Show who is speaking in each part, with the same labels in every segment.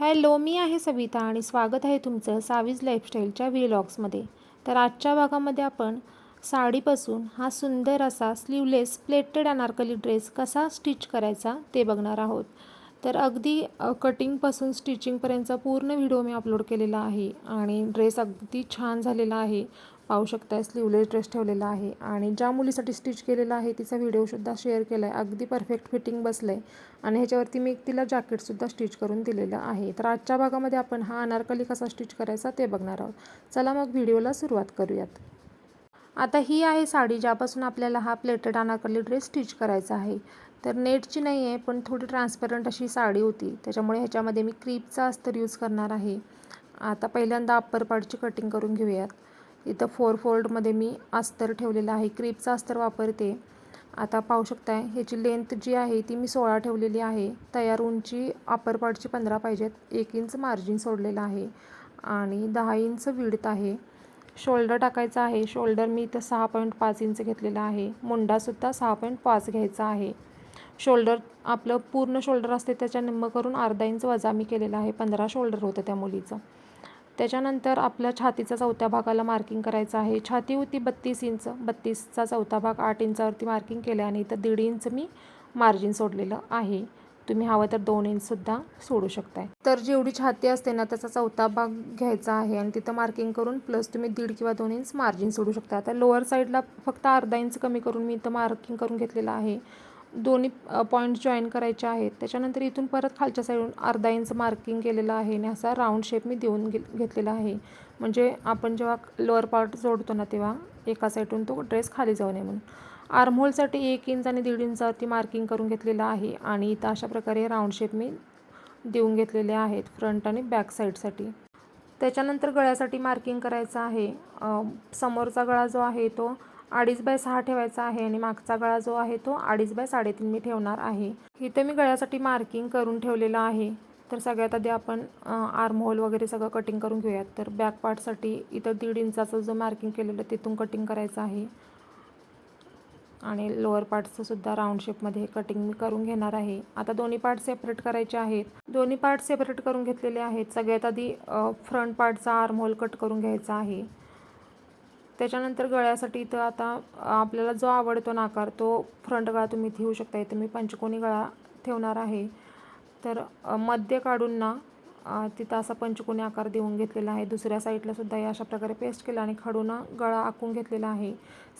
Speaker 1: Hello, मी आहे सविता आणि स्वागत आहे तुमचं सावीज लाईफस्टाईलच्या व्लॉग्समध्ये. तर आजच्या भागामध्ये आपण साडीपासून हा सुंदर असा स्लीवलेस प्लेटेड अनारकली ड्रेस कसा स्टिच करायचा ते बघणार आहोत. तर अगदी कटिंगपासून स्टिचिंगपर्यंतचा पूर्ण व्हिडिओ मी अपलोड केलेला आहे आणि ड्रेस अगदी छान झालेला आहे. पाहू शकता, स्लीवलेस ड्रेस ठेवलेला आहे आणि ज्या मुलीसाठी स्टिच केलेला आहे तिचा व्हिडिओसुद्धा शेअर केला आहे. अगदी परफेक्ट फिटिंग बसलं आहे आणि ह्याच्यावरती मी तिला जॅकेटसुद्धा स्टिच करून दिलेलं आहे. तर आजच्या भागामध्ये आपण हा अनारकली कसा स्टिच करायचा ते बघणार आहोत. चला मग व्हिडिओला सुरुवात करूयात. आता ही आहे साडी ज्यापासून आपल्याला हा प्लेटेड अनारकली ड्रेस स्टिच करायचा आहे. तर नेटची नाही आहे पण थोडी ट्रान्सपरंट अशी साडी होती, त्याच्यामुळे ह्याच्यामध्ये मी क्रीपचा अस्तर यूज करणार आहे. आता पहिल्यांदा अप्पर पार्टची कटिंग करून घेऊयात. इथं 4 फोल्डमध्ये मी अस्तर ठेवलेलं आहे, क्रीपचा अस्तर वापरते. आता पाहू शकताय ह्याची लेंथ जी आहे ती मी 16 ठेवलेली आहे. तयार उंची अप्पर पार्टची 15 पाहिजेत. 1 इंच मार्जिन सोडलेलं आहे आणि 10 इंच विड्थ आहे. शोल्डर टाकायचा आहे. शोल्डर मी इथं 6.5 इंच घेतलेला आहे. मुंडासुद्धा 6.5 घ्यायचा आहे. शोल्डर आपलं पूर्ण शोल्डर असते त्याच्या निम्म करून अर्धा इंच वजा मी केलेला आहे. 15 शोल्डर होतं त्या मुलीचं. त्याच्यानंतर आपल्या छातीचा चौथ्या भागाला मार्किंग करायचं आहे. छाती होती 32 इंच, 32चा चौथा भाग 8 इंचावरती मार्किंग केलं आणि इथं 1.5 इंच मी मार्जिन सोडलेलं आहे. तुम्ही हवं तर 2 इंचसुद्धा सोडू शकताय. तर जेवढी छाती असते ना त्याचा चौथा भाग घ्यायचा आहे आणि तिथं मार्किंग करून प्लस तुम्ही 1.5 किंवा 2 इंच मार्जिन सोडू शकता. आता लोअर साईडला फक्त अर्धा इंच कमी करून मी इथं मार्किंग करून घेतलेलं आहे. दोन्ही पॉईंट जॉईन करायचे आहेत. त्याच्यानंतर इथून परत खालच्या साईडून अर्धा इंच मार्किंग केलेलं आहे आणि असा राऊंड शेप मी देऊन घेतलेला आहे. म्हणजे आपण जेव्हा लोअर पार्ट जोडतो ना तेव्हा एका साईडून तो ड्रेस खाली जाऊ नये म्हणून. आर्महोलसाठी 1 इंच आणि 1.5 इंचावरती मार्किंग करून घेतलेलं आहे आणि इथं अशा प्रकारे राऊंड शेप मी देऊन घेतलेले आहेत फ्रंट आणि बॅक साईडसाठी. त्याच्यानंतर गळ्यासाठी मार्किंग करायचं आहे. समोरचा गळा जो आहे तो 2.5/6 ठेवायचा आहे आणि मागचा गळा जो आहे तो 2.5/3.5 मी ठेवणार आहे. इथे मी गळ्यासाठी मार्किंग करून ठेवलेलं आहे. तर सगळ्यात आधी आपण आर्महोल वगैरे सगळं कटिंग करून घेऊयात. तर बॅक पार्टसाठी इथं 1.5 इंचाचं जो मार्किंग केलेलं तिथून कटिंग करायचं आहे आणि लोअर पार्टचं सुद्धा राऊंड शेपमध्ये कटिंग मी करून घेणार आहे. आता दोन्ही पार्ट सेपरेट करायचे आहेत. दोन्ही पार्ट सेपरेट करून घेतलेले आहेत. सगळ्यात आधी फ्रंट पार्टचा आर्महोल कट करून घ्यायचा आहे. त्याच्यानंतर गळ्यासाठी इथं आता आपल्याला जो आवडतो ना आकार तो फ्रंट गळा तुम्ही ठेवू शकता. इथं मी पंचकोनी गळा ठेवणार आहे. तर मध्य काढून ना तिथं असा पंचकोनी आकार देऊन घेतलेला आहे. दुसऱ्या साईडला सुद्धा हे अशा प्रकारे पेस्ट केला आणि खडून गळा आखून घेतलेला आहे.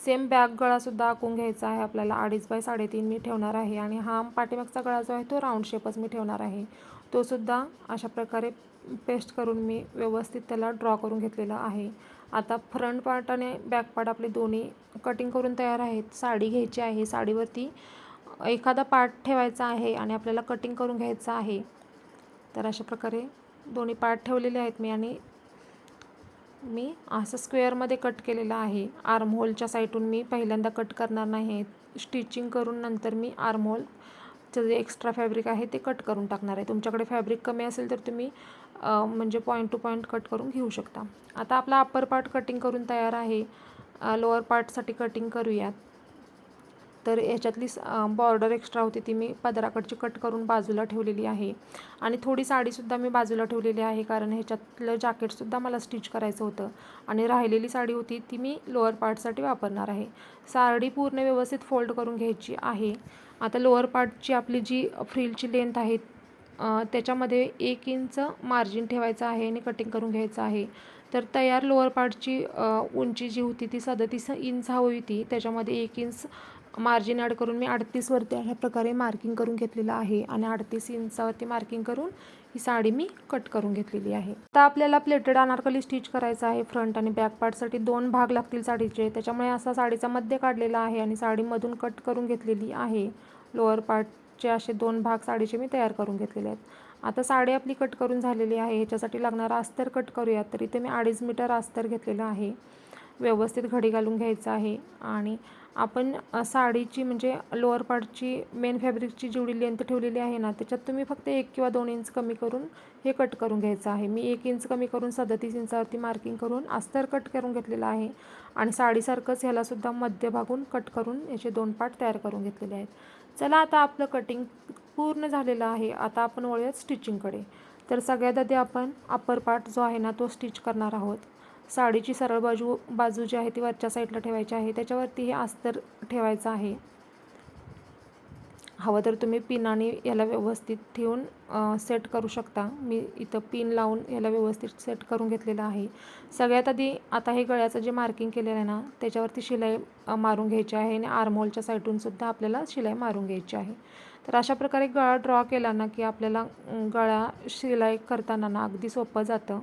Speaker 1: सेम बॅक गळासुद्धा आखून घ्यायचा आहे आपल्याला. 2.5/3.5 मी ठेवणार आहे आणि हा पाठीमागचा गळा जो आहे तो राऊंड शेपच मी ठेवणार आहे. तो सुद्धा अशा प्रकारे पेस्ट करून मी व्यवस्थित त्याला ड्रॉ करून घेतलेला आहे. आता फ्रंट पार्ट आणि बॅक पार्ट आपले दोन्ही कटिंग करून तयार आहेत. साडी घ्यायची आहे. साडीवरती एखादा पार्ट ठेवायचा आहे आणि आपल्याला कटिंग करून घ्यायचं आहे. तर अशा प्रकारे दोन्ही पार्ट ठेवलेले आहेत मी आणि मी असं स्क्वेअरमध्ये कट केलेलं आहे. आर्महोलच्या साईडून मी पहिल्यांदा कट करणार नाही. स्टिचिंग करून नंतर मी आर्महोलचं जे एक्स्ट्रा फॅब्रिक आहे ते कट करून टाकणार आहे. तुमच्याकडे फॅब्रिक कमी असेल तर तुम्ही म्हणजे पॉईंट टू पॉईंट कट करून घेऊ शकता. आता आपला अप्पर पार्ट कटिंग करून तयार आहे. लोअर पार्टसाठी कटिंग करूयात. तर ह्याच्यातली बॉर्डर एक्स्ट्रा होती ती मी पदराकडची कट करून बाजूला ठेवलेली आहे आणि थोडी साडीसुद्धा मी बाजूला ठेवलेली आहे कारण ह्याच्यातलं जॅकेटसुद्धा मला स्टिच करायचं होतं आणि राहिलेली साडी होती ती मी लोअर पार्टसाठी वापरणार आहे. साडी पूर्ण व्यवस्थित फोल्ड करून घ्यायची आहे. आता लोअर पार्टची आपली जी फ्रिलची लेंथ आहे त्याच्यामध्ये 1 इंच मार्जिन ठेवायचं आहे आणि कटिंग करून घ्यायचं आहे. तर तयार लोअर पार्टची उंची जी होती ती 37 इंच हवी होती. त्याच्यामध्ये 1 इंच मार्जिन ॲड करून मी 38 वरती अशा प्रकारे मार्किंग करून घेतलेलं आहे आणि 38 इंचावरती मार्किंग करून ही साडी मी कट करून घेतलेली आहे. आता आपल्याला प्लेटेड अनारकली स्टिच करायचं आहे. फ्रंट आणि बॅक पार्टसाठी 2 भाग लागतील साडीचे. त्याच्यामुळे असा साडीचा मध्य काढलेला आहे आणि साडीमधून कट करून घेतलेली आहे. लोअर पार्टचे असे 2 भाग साडीचे मी तयार करून घेतलेले आहेत. आता साडी आपली कट करून झालेली आहे. ह्याच्यासाठी लागणारा अस्तर कट करूयात. तर इथे मी 2.5 मीटर अस्तर घेतलेलं आहे. व्यवस्थित घडी घालून घ्यायचं आहे आणि आपण साडीची म्हणजे लोअर पार्टची मेन फॅब्रिकची जेवढी लेंथ ठेवलेली आहे ना त्याच्यात तुम्ही फक्त 1 किंवा 2 इंच कमी करून हे कट करून घ्यायचं आहे. मी 1 इंच कमी करून 37 इंचावरती मार्किंग करून अस्तर कट करून घेतलेलं आहे आणि साडीसारखंच ह्यालासुद्धा मध्यभागून कट करून याचे 2 पार्ट तयार करून घेतलेले आहेत. चला आता आपलं कटिंग पूर्ण झालेलं आहे. आता आपण वळूयात स्टिचिंगकडे. तर सगळ्यात आधी आपण अप्पर पार्ट जो आहे ना तो स्टिच करणार आहोत. साडीची सरळ बाजू जी आहे ती वरच्या साईडला ठेवायची आहे. त्याच्यावरती हे अस्तर ठेवायचं आहे. हवं तर तुम्ही पिनाने याला व्यवस्थित ठेवून सेट करू शकता. मी इथं पिन लावून याला व्यवस्थित सेट करून घेतलेलं आहे. सगळ्यात आधी आता हे गळ्याचं जे मार्किंग केलेलं आहे ना त्याच्यावरती शिलाई मारून घ्यायची आहे आणि आर्महोलच्या साईडून सुद्धा आपल्याला शिलाई मारून घ्यायची आहे. तर अशा प्रकारे गळा ड्रॉ केला ना की आपल्याला गळा शिलाई करताना ना अगदी सोपं जातं.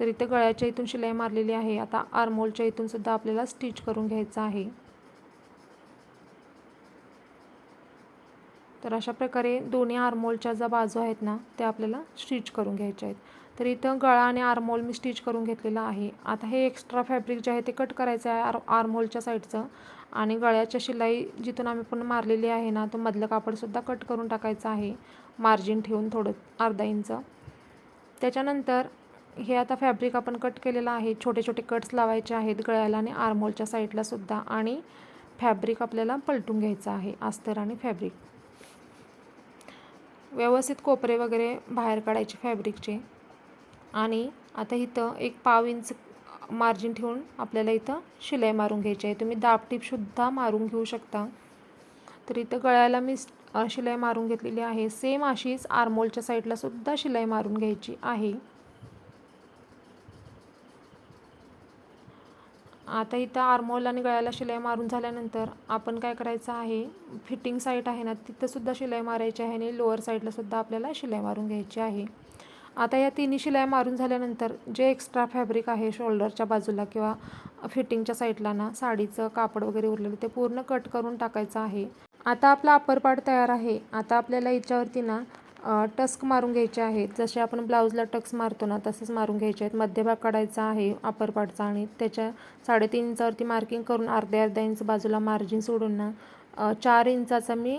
Speaker 1: तर इथे गळ्याच्या इथून शिलाई मारलेली आहे. आता आर्महोलच्या इथून सुद्धा आपल्याला स्टिच करून घ्यायचं आहे. तर अशा प्रकारे दोन्ही आर्महोलच्या ज्या बाजू आहेत ना त्या आपल्याला स्टिच करून घ्यायच्या आहेत. तर इथं गळा आणि आर्महोल मी स्टिच करून घेतलेलं आहे. आता हे एक्स्ट्रा फॅब्रिक जे आहे ते कट करायचं आहे आर्महोलच्या साईडचं आणि गळ्याच्या शिलाई जिथून आम्ही पण मारलेली आहे ना तो मधलं कापडसुद्धा कट करून टाकायचं आहे मार्जिन ठेवून थोडं अर्धा इंच. त्याच्यानंतर हे आता फॅब्रिक आपण कट केलेलं आहे. छोटे छोटे कट्स लावायचे आहेत गळ्याला आणि आर्महोलच्या साईडला सुद्धा आणि फॅब्रिक आपल्याला पलटून घ्यायचं आहे अस्तर आणि फॅब्रिक. व्यवस्थित कोपरे वगैरे बाहेर काढायचे फॅब्रिकचे आणि आता इथं एक पाव इंच मार्जिन ठेवून आपल्याला इथं शिलाई मारून घ्यायची आहे. तुम्ही दाबटीपसुद्धा मारून घेऊ शकता. तर इथं गळ्याला मी शिलाई मारून घेतलेली आहे. सेम अशीच आर्महोलच्या साईडला सुद्धा शिलाई मारून घ्यायची आहे. आता इथं आर्महोल आणि गळ्याला शिलाई मारून झाल्यानंतर आपण काय करायचं आहे फिटिंग साईड आहे ना तिथंसुद्धा शिलाई मारायची आहे आणि लोअर साईडला सुद्धा आपल्याला शिलाई मारून घ्यायची आहे. आता या तिन्ही शिलाई मारून झाल्यानंतर जे एक्स्ट्रा फॅब्रिक आहे शोल्डरच्या बाजूला किंवा फिटिंगच्या साईडला ना साडीचं कापड वगैरे उरलेलं ते पूर्ण कट करून टाकायचं आहे. आता आपला अप्पर पार्ट तयार आहे. आता आपल्याला याच्यावरती ना टस्क मारून घ्यायचे आहेत. जसे आपण ब्लाऊजला टक्स मारतो ना तसंच मारून घ्यायचे आहेत. मध्यभाग काढायचा आहे अप्पर पार्टचा आणि त्याच्या 3.5 इंचावरती मार्किंग करून अर्ध्या इंच बाजूला मार्जिन सोडून ना 4 इंचाचा मी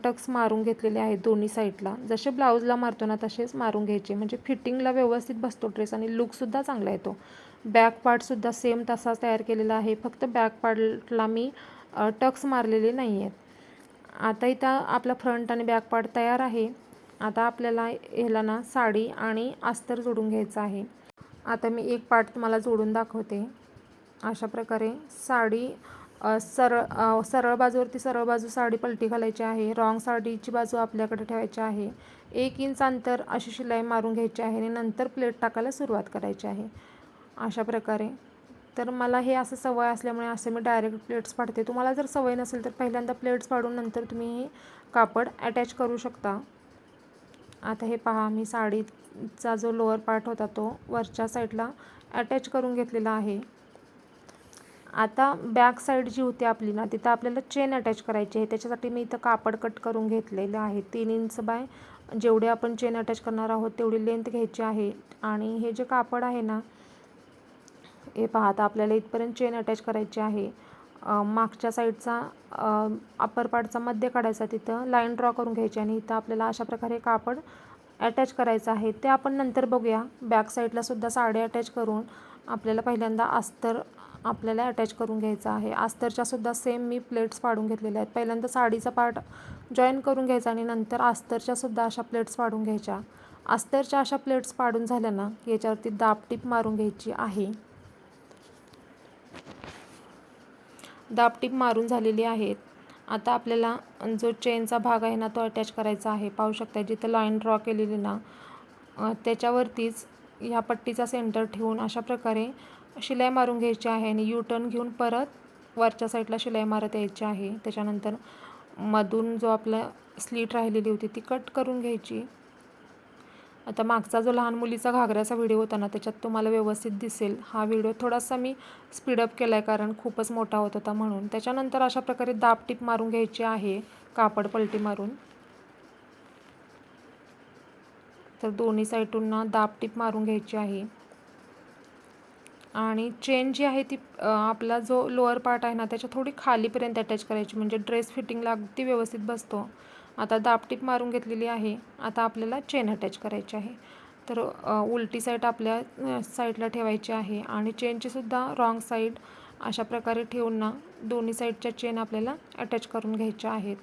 Speaker 1: टक्स मारून घेतलेले आहेत दोन्ही साईडला. जसे ब्लाऊजला मारतो ना तसेच मारून घ्यायचे म्हणजे फिटिंगला व्यवस्थित बसतो ड्रेस आणि लुकसुद्धा चांगला येतो. बॅक पार्टसुद्धा सेम तसाच तयार केलेला आहे. फक्त बॅक पार्टला मी टक्स मारलेले नाही आहेत. आता इथं आपला फ्रंट आणि बॅक पार्ट तयार आहे. आता आपल्याला ह्याला ना साडी आणि अस्तर जोडून घ्यायचं आहे. आता मी एक पार्ट तुम्हाला जोडून दाखवते. अशा प्रकारे साडी सरळ बाजूवरती सरळ बाजू साडी पलटी घालायची आहे. रॉंग साडीची बाजू आपल्याकडे ठेवायची आहे. 1 इंच अंतर अशी शिलाई मारून घ्यायची आहे आणि नंतर प्लेट टाकायला सुरुवात करायची आहे अशा प्रकारे. तर मला हे असं सवय असल्यामुळे असे मी डायरेक्ट प्लेट्स पाडते. तुम्हाला जर सवय नसेल तर पहिल्यांदा प्लेट्स पाडून नंतर तुम्ही हे कापड अटॅच करू शकता. आता हे पहा मी साडीचा जो लोअर पार्ट होता तो वरच्या साईडला अटॅच करून घेतलेला आहे. आता बॅक साईड जी होती आपली ना तिथं आपल्याला चेन अटॅच करायची आहे. त्याच्यासाठी मी इथं कापड कट करून घेतलेलं आहे. 3 इंच बाय जेवढे आपण चेन अटॅच करणार आहोत तेवढी लेंथ घ्यायची आहे आणि हे जे कापड आहे ना हे पाहता आपल्याला इथपर्यंत चेन अटॅच करायची आहे. मागच्या साईडचा अप्पर पार्टचा मध्य काढायचा तिथं लाईन ड्रॉ करून घ्यायची आणि इथं आपल्याला अशा प्रकारे कापड अटॅच करायचं आहे. ते आपण नंतर बघूया. बॅक साईडला सुद्धा साडी अटॅच करून आपल्याला पहिल्यांदा अस्तर आपल्याला अटॅच करून घ्यायचं आहे. अस्तरच्या सुद्धा सेम मी प्लेट्स पाडून घेतलेल्या आहेत. पहिल्यांदा साडीचा पार्ट जॉईन करून घ्यायचा आणि नंतर अस्तरच्या सुद्धा अशा प्लेट्स पाडून घ्यायच्या. अस्तरच्या अशा प्लेट्स पाडून झाल्या ना याच्यावरती दाबटीप मारून घ्यायची आहे. दाबटीप मारून झालेली आहेत. आता आपल्याला जो चेनचा भाग आहे ना तो अटॅच करायचा आहे. पाहू शकता जिथं लाईन ड्रॉ केलेली ना त्याच्यावरतीच ह्या पट्टीचा सेंटर ठेवून अशा प्रकारे शिलाई मारून घ्यायची आहे आणि यू टर्न घेऊन परत वरच्या साईडला शिलाई मारत यायची आहे. त्याच्यानंतर मधून जो आपला स्लीट राहिलेली होती ती कट करून घ्यायची. आता मागचा जो लहान मुलीचा घागऱ्याचा व्हिडिओ होता ना त्याच्यात तुम्हाला व्यवस्थित दिसेल. हा व्हिडिओ थोडासा मी स्पीडअप केला आहे कारण खूपच मोठा होत होता म्हणून. त्याच्यानंतर अशा प्रकारे दाबटीप मारून घ्यायची आहे कापड पलटी मारून. तर दोन्ही साईडून ना दाबटीप मारून घ्यायची आहे आणि चेन जी आहे ती आपला जो लोअर पार्ट आहे ना त्याच्या थोडी खालीपर्यंत अटॅच करायची म्हणजे ड्रेस फिटिंगला अगदी व्यवस्थित बसतो. आता दाबटीप मारून घेतलेली आहे. आता आपल्याला चेन अटॅच करायची आहे. तर उलटी साईड आपल्या साईडला ठेवायची आहे आणि चेनचीसुद्धा रॉंग साईड अशा प्रकारे ठेवून ना दोन्ही साईडच्या चेन आपल्याला अटॅच करून घ्यायच्या आहेत.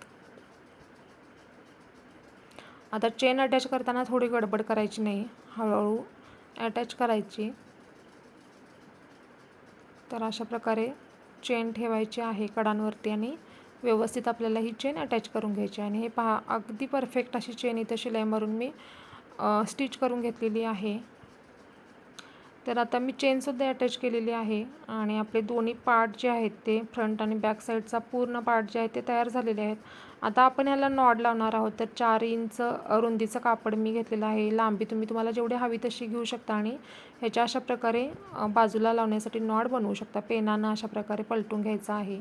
Speaker 1: आता चेन अटॅच करताना थोडी गडबड करायची नाही, हळूहळू अटॅच करायची. तर अशा प्रकारे चेन ठेवायची आहे कडांवरती आणि व्यवस्थित आपल्याला ही चेन अटॅच करून घ्यायची. आणि हे पहा, अगदी परफेक्ट अशी चेन इथं शिलाई मारून मी स्टिच करून घेतलेली आहे. तर आता मी चेनसुद्धा अटॅच केलेली आहे आणि आपले दोन्ही पार्ट जे आहेत ते फ्रंट आणि बॅक साईडचा पूर्ण पार्ट जे आहे ते तयार झालेले आहेत. आता आपण ह्याला नॉड लावणार आहोत. तर 4 इंच रुंदीचं कापड मी घेतलेलं आहे. लांबी तुम्हाला जेवढी हवी तशी घेऊ शकता आणि ह्याच्या अशा प्रकारे बाजूला लावण्यासाठी नॉड बनवू शकता. पेनानं अशा प्रकारे पलटून घ्यायचं आहे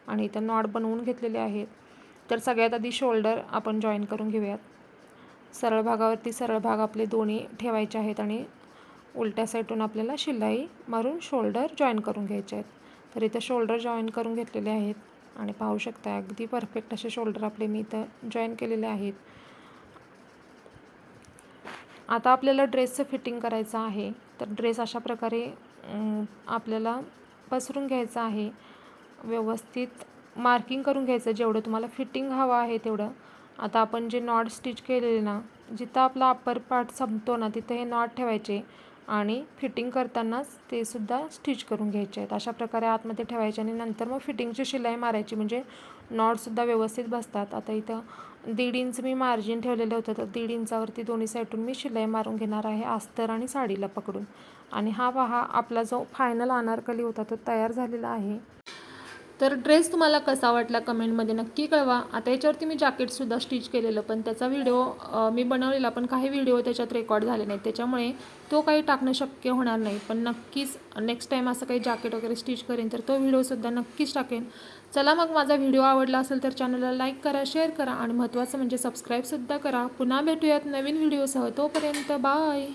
Speaker 1: आणि इथं नॉड बनवून घेतलेले आहेत. तर सगळ्यात आधी शोल्डर आपण जॉईन करून घेऊयात. सरळ भागावरती सरळ भाग आपले दोन्ही ठेवायचे आहेत आणि उलट्या साईडून आपल्याला शिलाई मारून शोल्डर जॉईन करून घ्यायचे आहेत. तर इथं शोल्डर जॉईन करून घेतलेले आहेत आणि पाहू शकता अगदी परफेक्ट असे शोल्डर आपले मी इथं जॉईन केलेले आहेत. आता आपल्याला ड्रेसचं फिटिंग करायचं आहे. तर ड्रेस अशा प्रकारे आपल्याला पसरून घ्यायचं आहे. व्यवस्थित मार्किंग करून घ्यायचं जेवढं तुम्हाला फिटिंग हवं आहे तेवढं. आता आपण जे नॉट स्टिच केलेले ना, जिथं आपला अप्पर पार्ट संपतो ना तिथं हे नॉट ठेवायचे आणि फिटिंग करतानाच ते सुद्धा स्टिच करून घ्यायचे आहेत. अशा प्रकारे आतमध्ये ठेवायचे आणि नंतर मग फिटिंगची शिलाई मारायची, म्हणजे नॉटसुद्धा व्यवस्थित बसतात. आता इथं 1.5 इंच मी मार्जिन ठेवलेलं होतं, तर 1.5 इंचावरती दोन्ही साईडून मी शिलाई मारून घेणार आहे अस्तर आणि साडीला पकडून. आणि हा पहा, आपला जो फायनल अनारकली होता तो तयार झालेला आहे. तर ड्रेस तुम्हाला कसा वाटला कमेंटमध्ये नक्की कळवा. आता याच्यावरती मी जॅकेटसुद्धा स्टिच केलेलं, पण त्याचा व्हिडिओ मी बनवलेला, पण काही व्हिडिओ त्याच्यात रेकॉर्ड झाले नाहीत, त्याच्यामुळे तो काही टाकणं शक्य होणार नाही. पण नक्कीच नेक्स्ट टाईम असं काही जॅकेट वगैरे स्टिच करेन तर तो व्हिडिओसुद्धा नक्कीच टाकेन. चला मग, माझा व्हिडिओ आवडला असेल तर चॅनलला लाईक करा, शेअर करा आणि महत्त्वाचं म्हणजे सबस्क्राईबसुद्धा करा. पुन्हा भेटूयात नवीन व्हिडिओसह. तोपर्यंत बाय.